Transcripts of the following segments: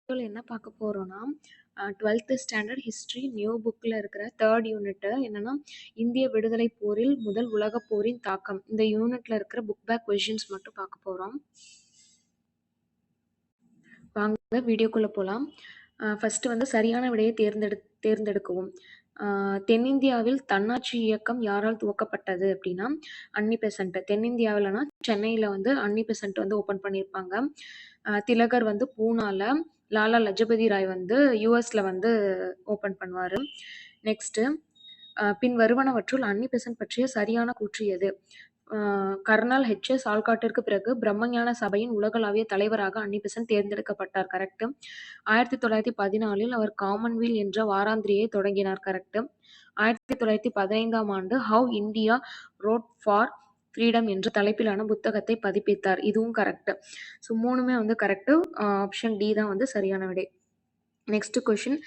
வீடியோவில் என்ன பார்க்க போகிறோன்னா 12th ஸ்டாண்டர்ட் ஹிஸ்ட்ரி நியூ புக்கில் இருக்கிற 3rd யூனிட்டு என்னென்னா இந்திய விடுதலை போரில் முதல் உலகப் போரின் தாக்கம். இந்த யூனிட்டில் இருக்கிற புக் பேக் கொஷின்ஸ் மட்டும் பார்க்க போகிறோம். வாங்க வீடியோக்குள்ளே போகலாம். ஃபஸ்ட்டு வந்து சரியான விடையை தேர்ந்தெடுக்கவும். தென்னிந்தியாவில் தன்னாட்சி இயக்கம் யாரால் துவக்கப்பட்டது அப்படின்னா அன்னி பெசன்ட். தென்னிந்தியாவில்னா சென்னையில் வந்து அன்னி பெசன்ட் வந்து ஓப்பன் பண்ணியிருப்பாங்க. திலகர் வந்து பூனால, லாலா லஜபதி ராய் வந்து யூஎஸ்ல வந்து ஓப்பன் பண்ணுவார். நெக்ஸ்ட்டு பின் வருவனவற்றுள் அன்னி பெசன்ட் பற்றிய சரியான கூற்று எது? கர்னல் ஹெச்எஸ் ஆல்காட்டிற்கு பிறகு பிரம்மஞான சபையின் உலகளாவிய தலைவராக அன்னி பெசன்ட் தேர்ந்தெடுக்கப்பட்டார். கரெக்டு. 1914 அவர் காமன்வெல் என்ற வாராந்திரியை தொடங்கினார். கரெக்டு. 1915 ஆண்டு how India road for freedom என்ற தலைப்பிலான புத்தகத்தை பதிப்பித்தார். இதுவும் கரெக்டு. ஸோ மூணுமே வந்து கரெக்டு. ஆப்ஷன் டி தான் வந்து சரியான விடை. நெக்ஸ்ட் கொஷின்,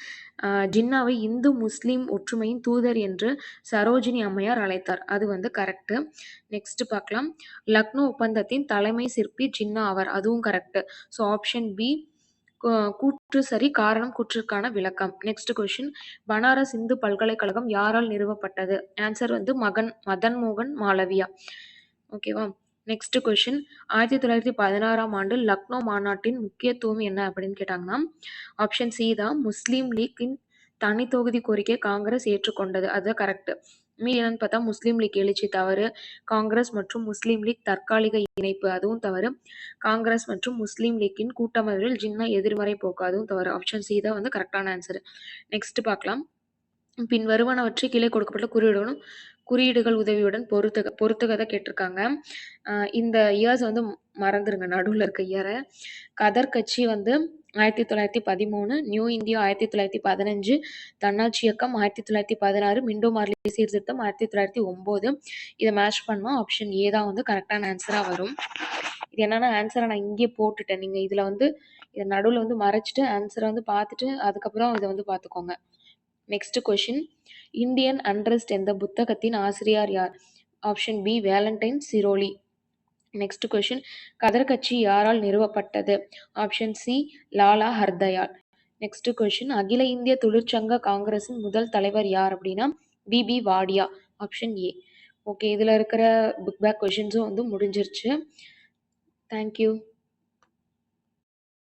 ஜின்னாவை இந்து முஸ்லீம் ஒற்றுமையின் தூதர் என்று சரோஜினி அம்மையார் அழைத்தார். அது வந்து கரெக்டு. நெக்ஸ்ட் பார்க்கலாம். லக்னோ ஒப்பந்தத்தின் தலைமை சிற்பி ஜின்னா ஆவார். அதுவும் கரெக்டு. ஸோ ஆப்ஷன் பி கூற்று சரி, காரணம் கூற்றுக்கான விளக்கம். நெக்ஸ்ட் கொஷின், பனாரஸ் இந்து பல்கலைக்கழகம் யாரால் நிறுவப்பட்டது? ஆன்சர் வந்து மதன் மோகன் மாளவியா. ஓகேவா. நெக்ஸ்ட் கொஷின், 1916 ஆண்டு லக்னோ மாநாட்டின் முக்கியத்துவம் என்ன அப்படின்னு கேட்டாங்கன்னா ஆப்ஷன் சி தான், முஸ்லீம் லீக்கின் தனி தொகுதி கோரிக்கை காங்கிரஸ் ஏற்றுக்கொண்டது. அதுதான் கரெக்ட். மீதி என்னன்னு பார்த்தா முஸ்லீம் லீக் எழுச்சி தவறு, காங்கிரஸ் மற்றும் முஸ்லீம் லீக் தற்காலிக இணைப்பு அதுவும் தவறு, காங்கிரஸ் மற்றும் முஸ்லீம் லீக்கின் கூட்டமைவில் ஜின்னா எதிர்மறை போக்கு அதுவும் தவறு. ஆப்ஷன் சி தான் வந்து கரெக்டான ஆன்சர். நெக்ஸ்ட் பார்க்கலாம். பின் வருவனவற்றை கீழே கொடுக்கப்பட்ட குறியீடுகள் உதவியுடன் பொறுத்துகதை கேட்டிருக்காங்க. இந்த இயர்ஸ் வந்து மறந்துருங்க, நடுவில் இருக்க இயரை. கதர் கட்சி வந்து 1913, நியூ இந்தியா 1915, தன்னாட்சி இயக்கம் 1916, மிண்டோ மார்லி சீர்திருத்தம் 1909. இதை மேட்ச் பண்ணால் ஆப்ஷன் ஏ தான் வந்து கரெக்டான ஆன்சராக வரும். இது என்னன்னா ஆன்சரை நான் இங்கே போட்டுட்டேன். நீங்கள் இதில் வந்து இதை நடுவில் வந்து மறைச்சிட்டு ஆன்சரை வந்து பார்த்துட்டு அதுக்கப்புறம் இதை வந்து பார்த்துக்கோங்க. நெக்ஸ்ட் கொஷின், இந்தியன் அண்ட்ரஸ்ட் என்ற புத்தகத்தின் ஆசிரியர் யார்? Option B Valentine Chirol. Next question, Ghadar கட்சி யாரால் நிறுவப்பட்டது? Option C Lala Hardayal. Next question, அகில இந்திய தொழிற்சங்க காங்கிரஸின் முதல் தலைவர் யார் அப்படின்னா BP Wadia. Option A. Okay, இதில் இருக்கிற புக் பேக் கொஷின்ஸும் வந்து முடிஞ்சிருச்சு. தேங்க்யூ.